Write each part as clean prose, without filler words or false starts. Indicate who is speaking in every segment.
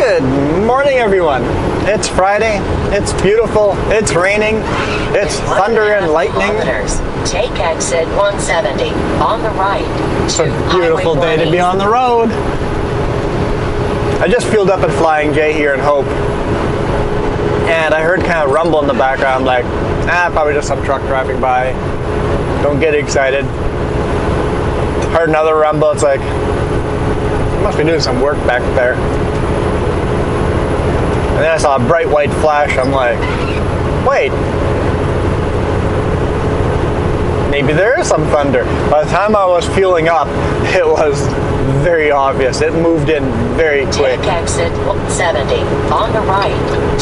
Speaker 1: Good morning, everyone. It's Friday. It's beautiful. It's raining. It's thunder and lightning.
Speaker 2: Take exit 170 on the right.
Speaker 1: It's a beautiful day to be on the road. I just fueled up at Flying J here in Hope, and I heard kind of rumble in the background. I'm like, probably just some truck driving by. Don't get excited. Heard another rumble. It's like, must be doing some work back there. And then I saw a bright white flash. I'm like, wait, maybe there is some thunder. By the time I was fueling up, it was very obvious. It moved in very quick.
Speaker 2: Take exit 70 on the right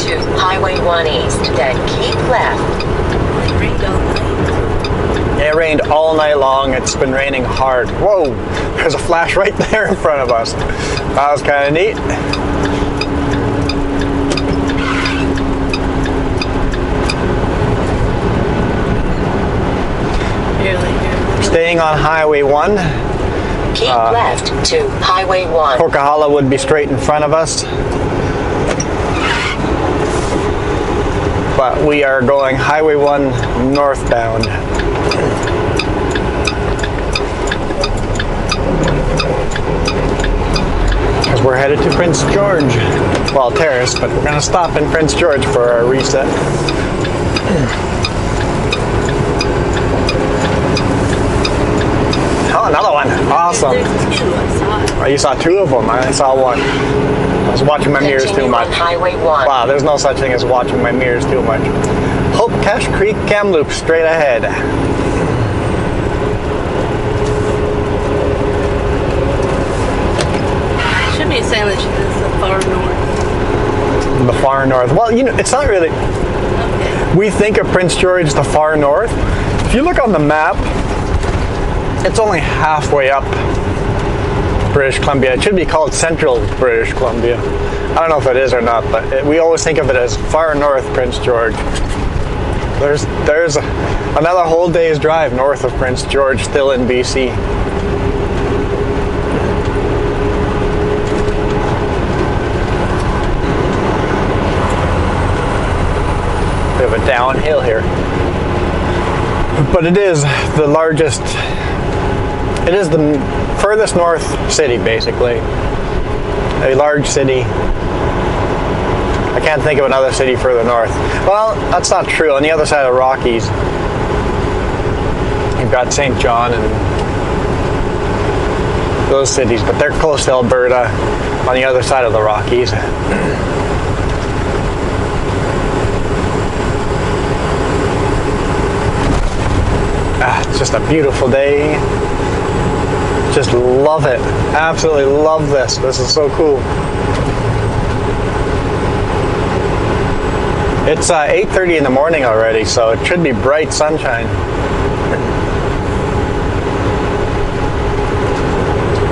Speaker 2: to Highway 1 East, then keep left.
Speaker 1: It rained all night long. It's been raining hard. Whoa, there's a flash right there in front of us. That was kind of neat. Staying on Highway 1.
Speaker 2: Keep left to Highway 1.
Speaker 1: Porkahala would be straight in front of us. But we are going Highway 1 northbound. Because we're headed to Prince George. Well, Terrace, but we're going to stop in Prince George for our reset. Oh, another one. Awesome. Oh, you saw two of them. I saw one. I was watching my mirrors too much.
Speaker 2: Highway 1.
Speaker 1: Wow, there's no such thing as watching my mirrors too much. Hope Cache Creek Kamloops straight ahead.
Speaker 3: Should be a sandwich. It's the far north.
Speaker 1: The far north. Well, you know, it's not really.
Speaker 3: Okay.
Speaker 1: We think of Prince George the far north. If you look on the map, it's only halfway up British Columbia. It should be called Central British Columbia. I don't know if it is or not, but we always think of it as far north Prince George. There's another whole day's drive north of Prince George, still in BC. We have a downhill here. But it is the largest, it is the furthest north city, basically. A large city. I can't think of another city further north. Well, that's not true. On the other side of the Rockies, you've got St. John and those cities, but they're close to Alberta on the other side of the Rockies. It's just a beautiful day. Just love it. Absolutely love this. This is so cool. It's 8:30 in the morning already, so it should be bright sunshine.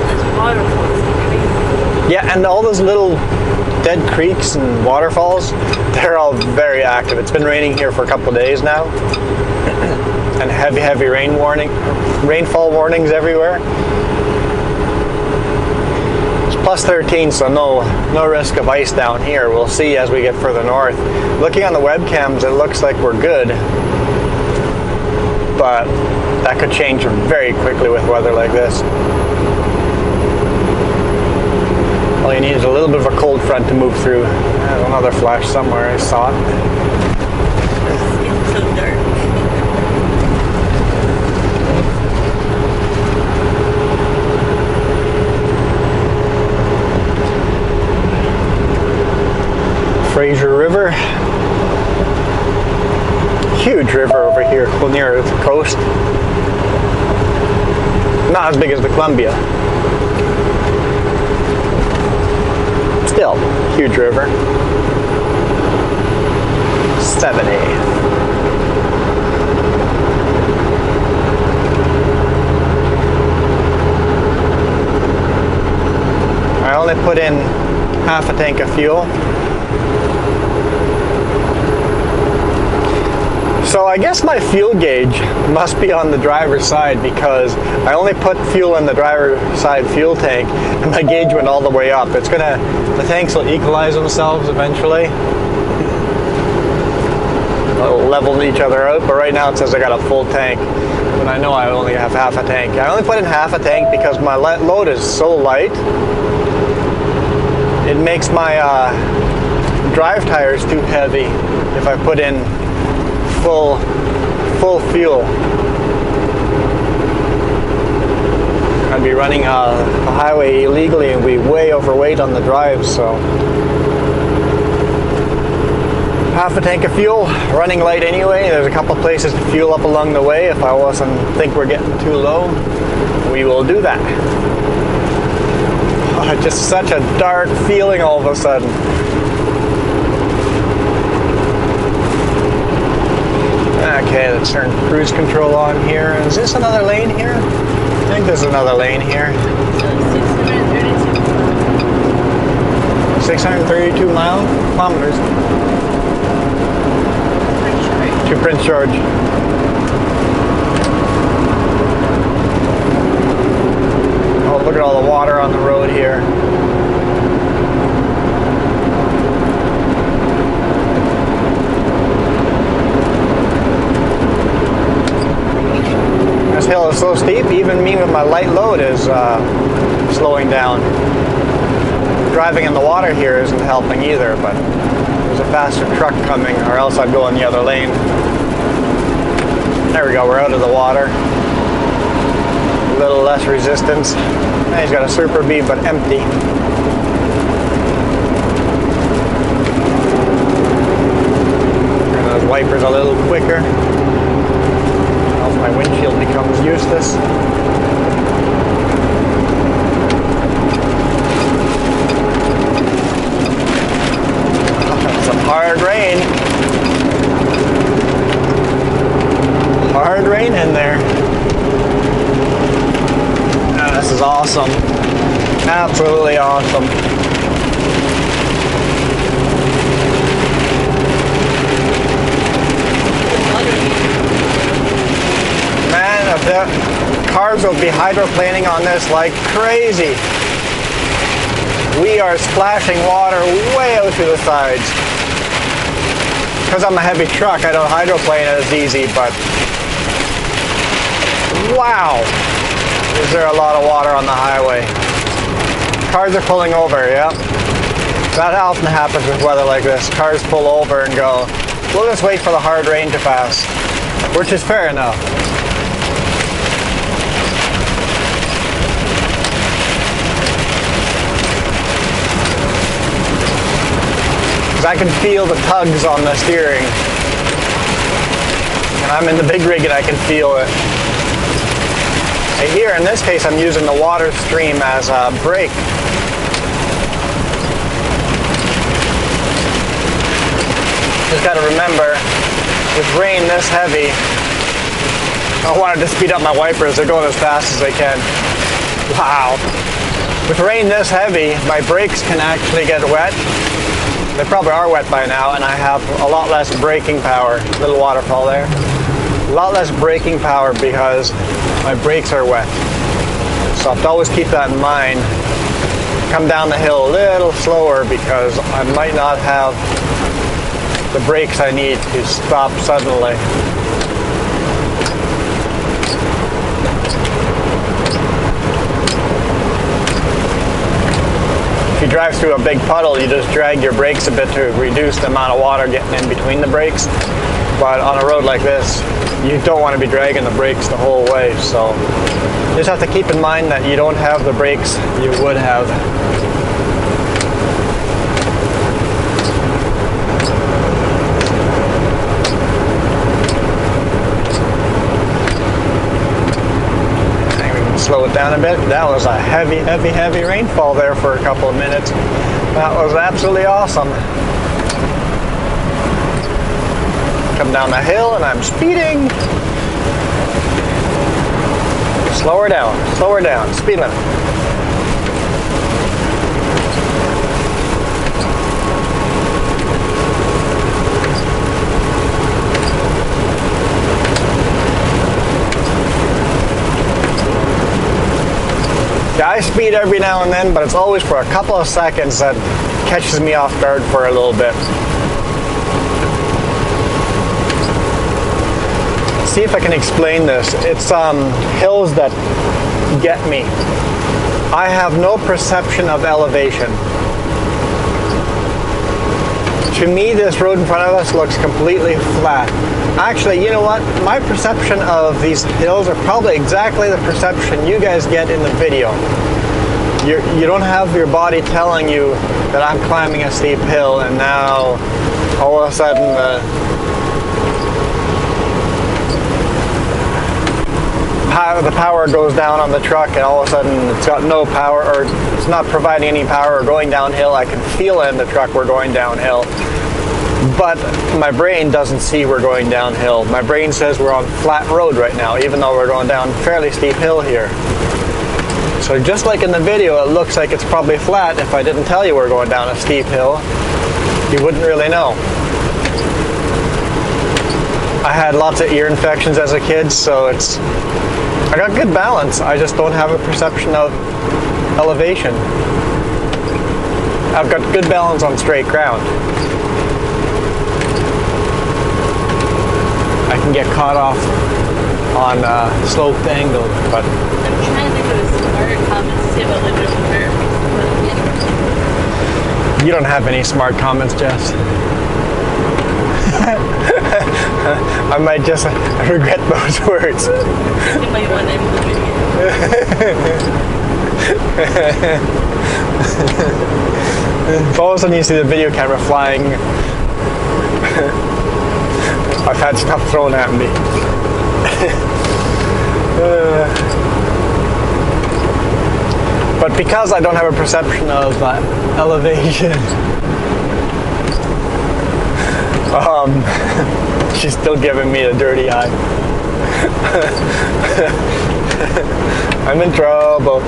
Speaker 3: There's waterfalls.
Speaker 1: Yeah, and all those little dead creeks and waterfalls, they're all very active. It's been raining here for a couple of days now. And heavy rainfall warnings everywhere. It's plus 13, so no risk of ice down here. We'll see as we get further north. Looking on the webcams, it looks like we're good, but that could change very quickly with weather like this. All you need is a little bit of a cold front to move through. There's another flash somewhere, I saw it.
Speaker 3: It's so dark.
Speaker 1: Fraser River. Huge river over here, near the coast. Not as big as the Columbia. Still, huge river. 70. I only put in half a tank of fuel. So I guess my fuel gauge must be on the driver's side because I only put fuel in the driver's side fuel tank and my gauge went all the way up. The tanks will equalize themselves eventually. They'll level each other out, but right now it says I got a full tank. But I know I only have half a tank. I only put in half a tank because my load is so light. It makes my drive tires too heavy if I put in full fuel. I'd be running the highway illegally and be way overweight on the drive, so half a tank of fuel, running light anyway. There's a couple places to fuel up along the way. If I think we're getting too low, we will do that. Oh, just such a dark feeling all of a sudden. Okay, let's turn cruise control on here. Is this another lane here? I think there's another lane here. 632 kilometers to Prince George. Oh, look at all the water on the road here. This hill is so steep, even me with my light load is slowing down. Driving in the water here isn't helping either, but there's a faster truck coming, or else I'd go in the other lane. There we go, we're out of the water. A little less resistance. And he's got a Super B, but empty. Turn those wipers a little quicker. Else my windshield becomes useless. Some hard rain. Hard rain in there. Oh, this is awesome. Absolutely awesome. Man, the cars will be hydroplaning on this like crazy. We are splashing water way out to the sides. Because I'm a heavy truck, I don't hydroplane as easy, but wow, is there a lot of water on the highway. Cars are pulling over, yeah. That often happens with weather like this. Cars pull over and go, we'll just wait for the hard rain to pass, which is fair enough. I can feel the tugs on the steering. And I'm in the big rig and I can feel it. And here in this case I'm using the water stream as a brake. Just got to remember, with rain this heavy, I wanted to speed up my wipers. They're going as fast as they can. Wow. With rain this heavy, my brakes can actually get wet. They probably are wet by now, and I have a lot less braking power. Little waterfall there. A lot less braking power because my brakes are wet. So I have to always keep that in mind. Come down the hill a little slower because I might not have the brakes I need to stop suddenly. If you drive through a big puddle, you just drag your brakes a bit to reduce the amount of water getting in between the brakes. But on a road like this, you don't want to be dragging the brakes the whole way. So you just have to keep in mind that you don't have the brakes you would have. Slow it down a bit. That was a heavy rainfall there for a couple of minutes. That was absolutely awesome. Come down the hill and I'm speeding. Slow her down, speed limit. I speed every now and then, but it's always for a couple of seconds that catches me off guard for a little bit. See if I can explain this. It's hills that get me. I have no perception of elevation. To me, this road in front of us looks completely flat. Actually, you know what? My perception of these hills are probably exactly the perception you guys get in the video. You don't have your body telling you that I'm climbing a steep hill and now all of a sudden the power goes down on the truck and all of a sudden it's got no power, or it's not providing any power or going downhill. I can feel in the truck we're going downhill, but my brain doesn't see we're going downhill. My brain says we're on flat road right now, even though we're going down a fairly steep hill here. So just like in the video, it looks like it's probably flat. If I didn't tell you we're going down a steep hill, you wouldn't really know. I had lots of ear infections as a kid, so I got good balance. I just don't have a perception of elevation. I've got good balance on straight ground. I can get caught off on sloped angle, but
Speaker 3: I'm trying to think of a smart comment to say about living over.
Speaker 1: you don't have any smart comments, Jess. I might just regret those words.
Speaker 3: I think you might want to implement
Speaker 1: If all of a sudden you see the video camera flying, I've had stuff thrown at me. But because I don't have a perception of elevation, she's still giving me a dirty eye. I'm in trouble.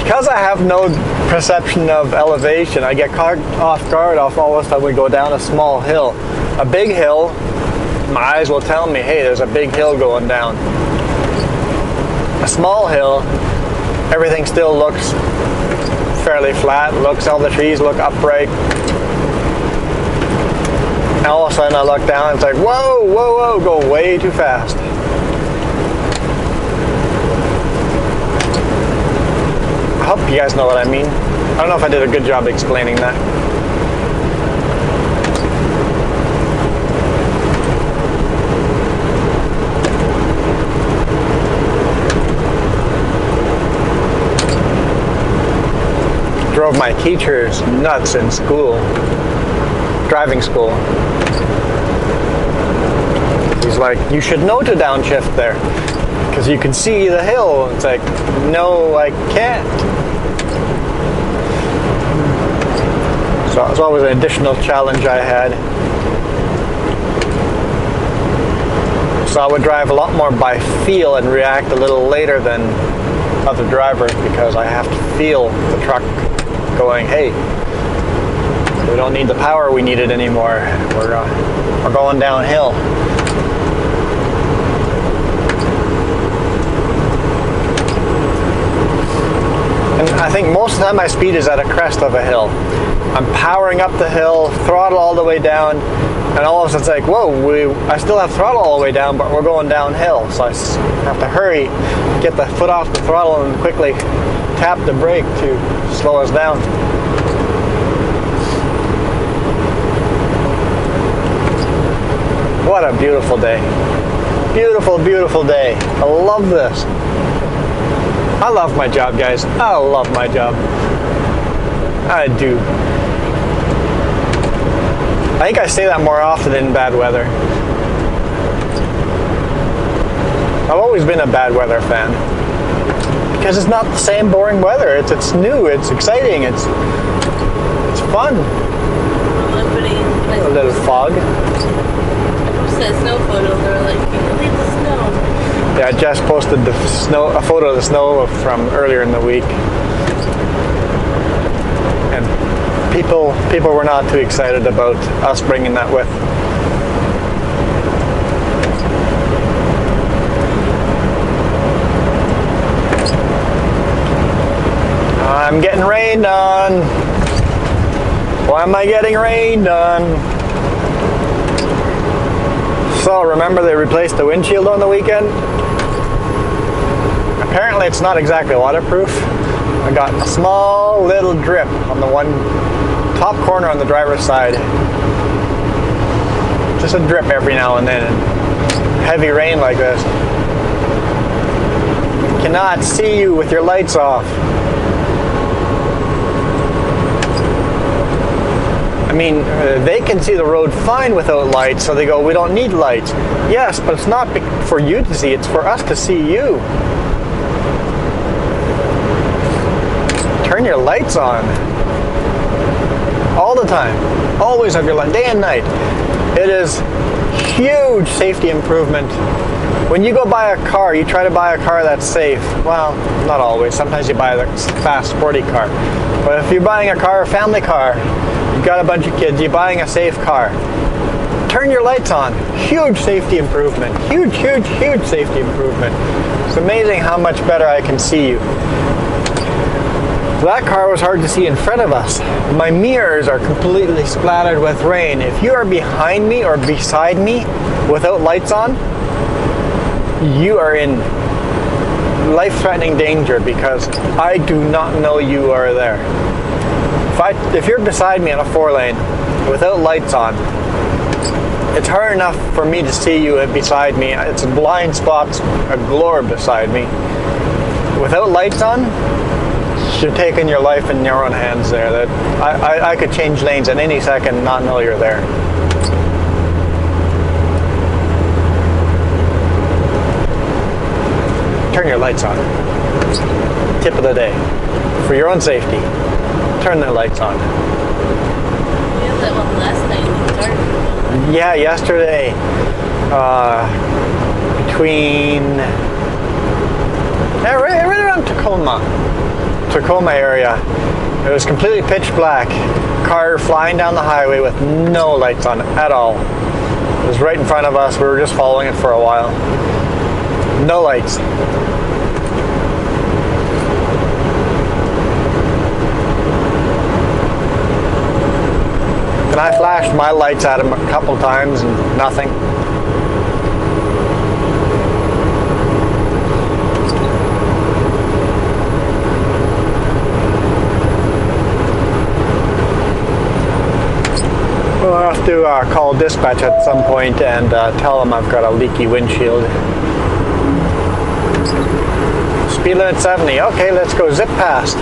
Speaker 1: Because I have no perception of elevation, I get caught off guard off all of a sudden we go down a small hill. A big hill, my eyes will tell me, hey, there's a big hill going down. A small hill, everything still looks fairly flat, all the trees look upright. And all of a sudden I look down and it's like, whoa, whoa, whoa, going way too fast. I hope you guys know what I mean. I don't know if I did a good job explaining that. Drove my teachers nuts in school. Driving school. He's like, you should know to downshift there because you can see the hill. It's like, no, I can't. So it's always an additional challenge I had. So I would drive a lot more by feel and react a little later than other drivers because I have to feel the truck going, hey, we don't need the power we needed anymore. We're going downhill. And I think most of the time my speed is at a crest of a hill. I'm powering up the hill, throttle all the way down, and all of a sudden it's like, whoa, I still have throttle all the way down, but we're going downhill. So I have to hurry, get the foot off the throttle and quickly tap the brake to slow us down. What a beautiful day. Beautiful, beautiful day. I love this. I love my job, guys. I love my job. I do. I think I say that more often in bad weather. I've always been a bad weather fan. Because it's not the same boring weather. It's new, it's exciting, it's fun. A little fog.
Speaker 3: That snow photo, they were like, you can leave the snow.
Speaker 1: Yeah, I just posted a photo of the snow from earlier in the week. And people were not too excited about us bringing that with. I'm getting rained on. Why am I getting rained on? So remember they replaced the windshield on the weekend? Apparently it's not exactly waterproof. I got a small little drip on the one top corner on the driver's side. Just a drip every now and then. Heavy rain like this. Cannot see you with your lights off. I mean, they can see the road fine without lights, so they go, we don't need lights. Yes, but it's not for you to see, it's for us to see you. Turn your lights on. All the time. Always have your light, day and night. It is huge safety improvement. When you go buy a car, you try to buy a car that's safe. Well, not always. Sometimes you buy a fast, sporty car. But if you're buying a car, a family car, you've got a bunch of kids, you're buying a safe car. Turn your lights on. Huge safety improvement. Huge, huge, huge safety improvement. It's amazing how much better I can see you. That car was hard to see in front of us. My mirrors are completely splattered with rain. If you are behind me or beside me without lights on, you are in life-threatening danger because I do not know you are there. If you're beside me on a 4-lane without lights on, it's hard enough for me to see you beside me. It's blind spots galore beside me. Without lights on, you're taking your life in your own hands there. That I could change lanes at any second and not know you're there. Turn your lights on. Tip of the day. For your own safety, turn the lights on.
Speaker 3: You had that one last night in the dark.
Speaker 1: Yeah, yesterday, right around Tacoma area, it was completely pitch black. Car flying down the highway with no lights on at all. It was right in front of us. We were just following it for a while. No lights. And I flashed my lights at him a couple times and nothing. We'll have to call dispatch at some point and tell them I've got a leaky windshield. Speed limit 70. Okay, let's go zip past.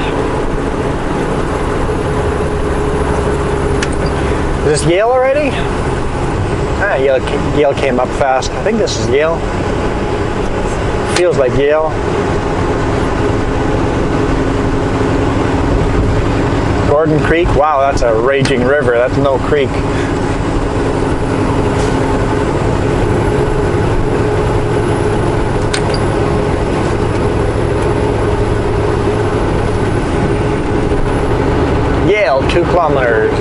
Speaker 1: Is this Yale already? Ah, Yale came up fast. I think this is Yale. Feels like Yale. Gordon Creek. Wow, that's a raging river. That's no creek. Yale, 2 kilometers.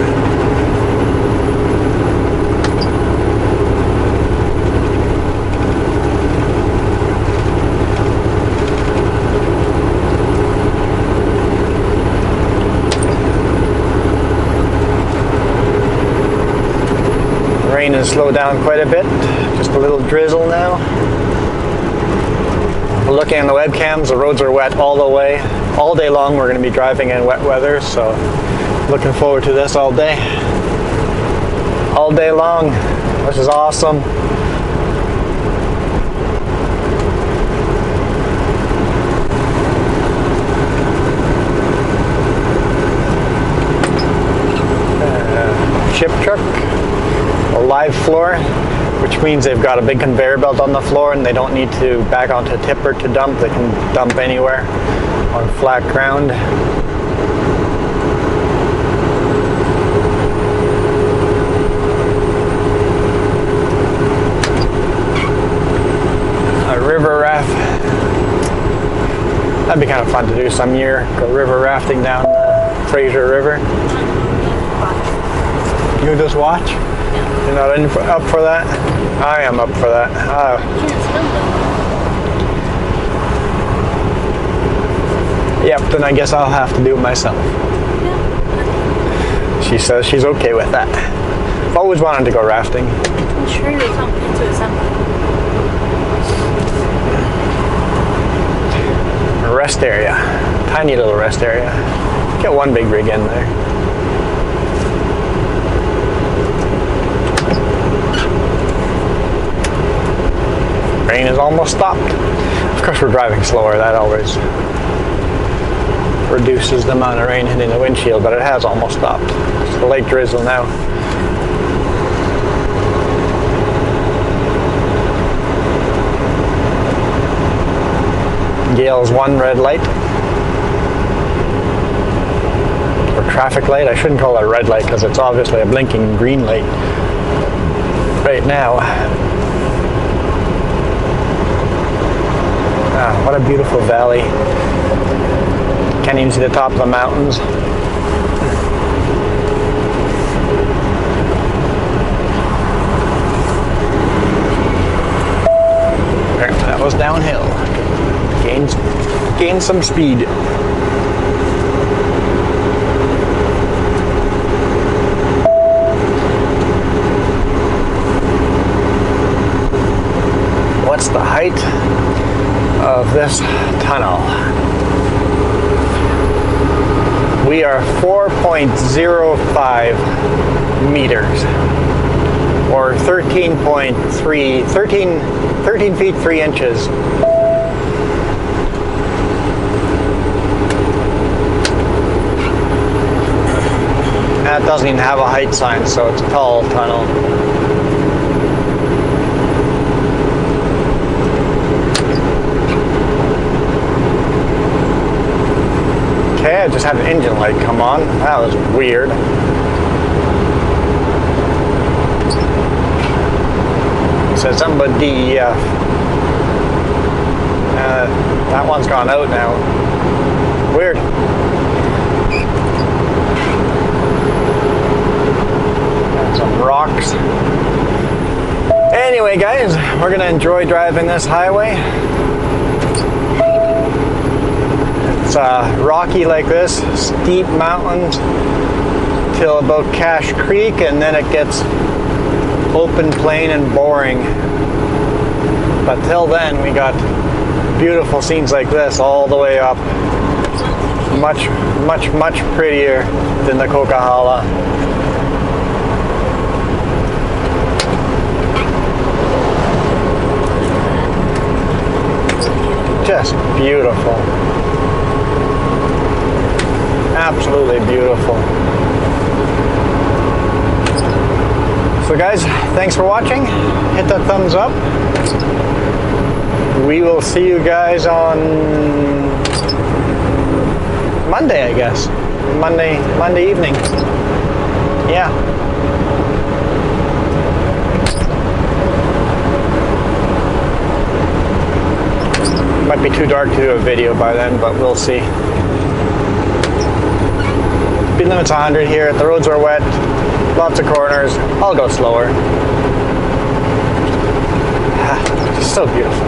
Speaker 1: Rain has slowed down quite a bit, just a little drizzle now. Looking on the webcams, the roads are wet all the way. All day long we're going to be driving in wet weather, so looking forward to this all day. All day long. This is awesome. Chip truck. A live floor, which means they've got a big conveyor belt on the floor and they don't need to back onto a tipper to dump. They can dump anywhere on flat ground. A river raft. That'd be kind of fun to do some year. Go river rafting down the Fraser River. You just watch? You're not up for that? I am up for that. Yep, then I guess I'll have to do it myself. She says she's okay with that. I've always wanted to go rafting.
Speaker 3: I'm sure you'll come into it sometime.
Speaker 1: Rest area. Tiny little rest area. Get one big rig in there. Rain is almost stopped. Of course we're driving slower, that always reduces the amount of rain hitting the windshield, but it has almost stopped. It's the lake drizzle now. Gale's one red light. Or traffic light. I shouldn't call it a red light because it's obviously a blinking green light right now. Ah, what a beautiful valley. Can't even see the top of the mountains. That was downhill. Gained some speed. What's the height of this tunnel? We are 4.05 meters, or 13 feet 3 inches. That doesn't even have a height sign, so it's a tall tunnel. Okay, I just had an engine light come on. That was weird. It said something about DEF. That one's gone out now. Weird. And some rocks. Anyway, guys, we're gonna enjoy driving this highway. It's rocky like this, steep mountains till about Cache Creek, and then it gets open plain and boring. But till then, we got beautiful scenes like this all the way up. Much, much, much prettier than the Coquihalla. Just beautiful. Absolutely beautiful. So guys, thanks for watching. Hit that thumbs up. We will see you guys on Monday, I guess. Monday evening. Yeah. Might be too dark to do a video by then, but we'll see. Speed limit's 100 here. The roads are wet. Lots of corners. I'll go slower. It's so beautiful.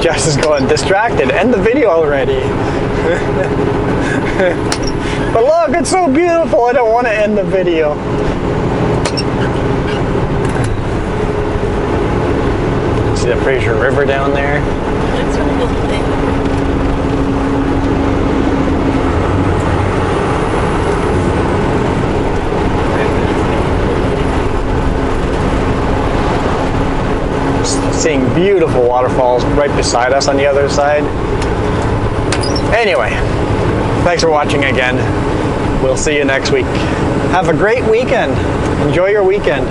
Speaker 1: Jess is going distracted. End the video already. But look, it's so beautiful. I don't want to end the video. See the Fraser River down there?
Speaker 3: That's really good thing.
Speaker 1: Seeing beautiful waterfalls right beside us on the other side. Anyway, thanks for watching again. We'll see you next week. Have a great weekend. Enjoy your weekend.